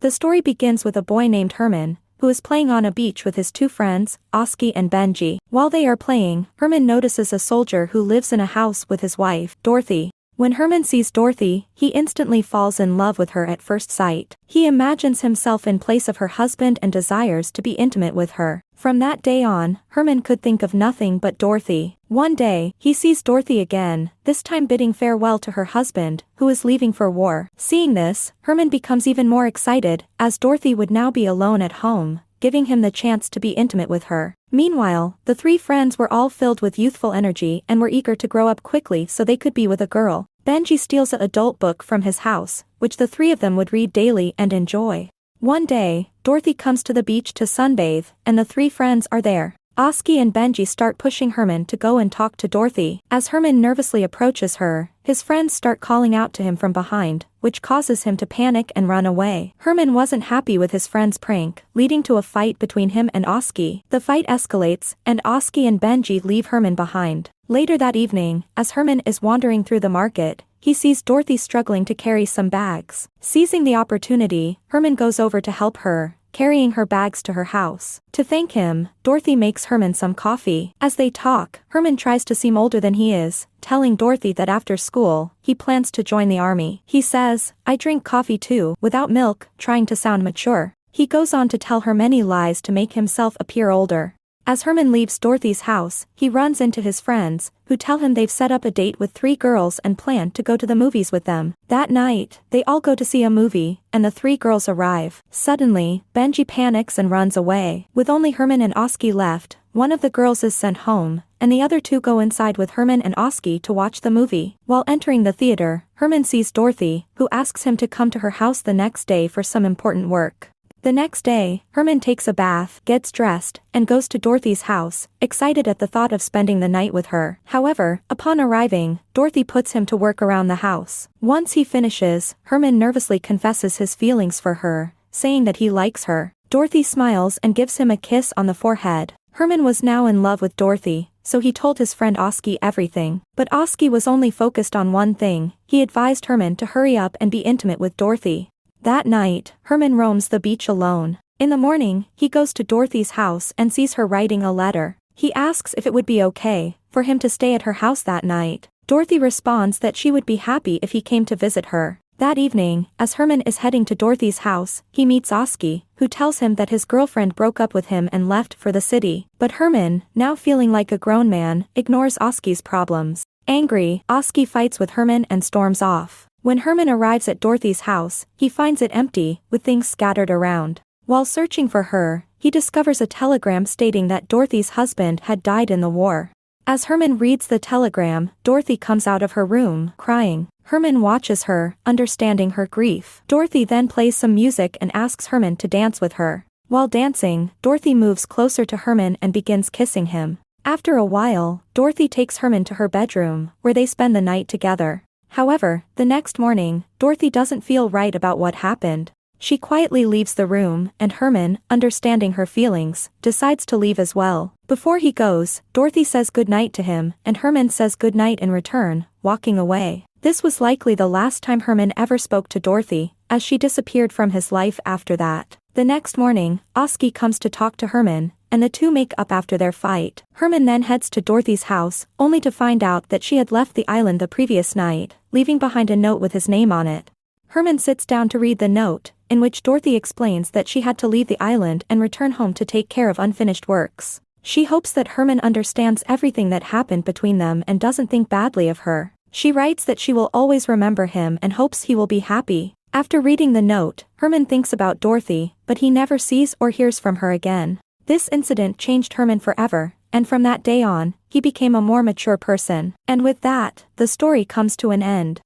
The story begins with a boy named Herman, who is playing on a beach with his two friends, Oski and Benji. While they are playing, Herman notices a soldier who lives in a house with his wife, Dorothy. When Herman sees Dorothy, he instantly falls in love with her at first sight. He imagines himself in place of her husband and desires to be intimate with her. From that day on, Herman could think of nothing but Dorothy. One day, he sees Dorothy again, this time bidding farewell to her husband, who is leaving for war. Seeing this, Herman becomes even more excited, as Dorothy would now be alone at home, giving him the chance to be intimate with her. Meanwhile, the three friends were all filled with youthful energy and were eager to grow up quickly so they could be with a girl. Benji steals an adult book from his house, which the three of them would read daily and enjoy. One day, Dorothy comes to the beach to sunbathe, and the three friends are there. Oski and Benji start pushing Herman to go and talk to Dorothy. As Herman nervously approaches her, his friends start calling out to him from behind, which causes him to panic and run away. Herman wasn't happy with his friend's prank, leading to a fight between him and Oski. The fight escalates, and Oski and Benji leave Herman behind. Later that evening, as Herman is wandering through the market, he sees Dorothy struggling to carry some bags. Seizing the opportunity, Herman goes over to help her, carrying her bags to her house. To thank him, Dorothy makes Herman some coffee. As they talk, Herman tries to seem older than he is, telling Dorothy that after school, he plans to join the army. He says, "I drink coffee too, without milk," trying to sound mature. He goes on to tell her many lies to make himself appear older. As Herman leaves Dorothy's house, he runs into his friends, who tell him they've set up a date with three girls and plan to go to the movies with them. That night, they all go to see a movie, and the three girls arrive. Suddenly, Benji panics and runs away. With only Herman and Oski left, one of the girls is sent home, and the other two go inside with Herman and Oski to watch the movie. While entering the theater, Herman sees Dorothy, who asks him to come to her house the next day for some important work. The next day, Herman takes a bath, gets dressed, and goes to Dorothy's house, excited at the thought of spending the night with her. However, upon arriving, Dorothy puts him to work around the house. Once he finishes, Herman nervously confesses his feelings for her, saying that he likes her. Dorothy smiles and gives him a kiss on the forehead. Herman was now in love with Dorothy, so he told his friend Oski everything. But Oski was only focused on one thing. He advised Herman to hurry up and be intimate with Dorothy. That night, Herman roams the beach alone. In the morning, he goes to Dorothy's house and sees her writing a letter. He asks if it would be okay for him to stay at her house that night. Dorothy responds that she would be happy if he came to visit her. That evening, as Herman is heading to Dorothy's house, he meets Oski, who tells him that his girlfriend broke up with him and left for the city. But Herman, now feeling like a grown man, ignores Oski's problems. Angry, Oski fights with Herman and storms off. When Herman arrives at Dorothy's house, he finds it empty, with things scattered around. While searching for her, he discovers a telegram stating that Dorothy's husband had died in the war. As Herman reads the telegram, Dorothy comes out of her room, crying. Herman watches her, understanding her grief. Dorothy then plays some music and asks Herman to dance with her. While dancing, Dorothy moves closer to Herman and begins kissing him. After a while, Dorothy takes Herman to her bedroom, where they spend the night together. However, the next morning, Dorothy doesn't feel right about what happened. She quietly leaves the room, and Herman, understanding her feelings, decides to leave as well. Before he goes, Dorothy says goodnight to him, and Herman says goodnight in return, walking away. This was likely the last time Herman ever spoke to Dorothy, as she disappeared from his life after that. The next morning, Oski comes to talk to Herman, and the two make up after their fight. Herman then heads to Dorothy's house, only to find out that she had left the island the previous night, leaving behind a note with his name on it. Herman sits down to read the note, in which Dorothy explains that she had to leave the island and return home to take care of unfinished works. She hopes that Herman understands everything that happened between them and doesn't think badly of her. She writes that she will always remember him and hopes he will be happy. After reading the note, Herman thinks about Dorothy, but he never sees or hears from her again. This incident changed Herman forever, and from that day on, he became a more mature person. And with that, the story comes to an end.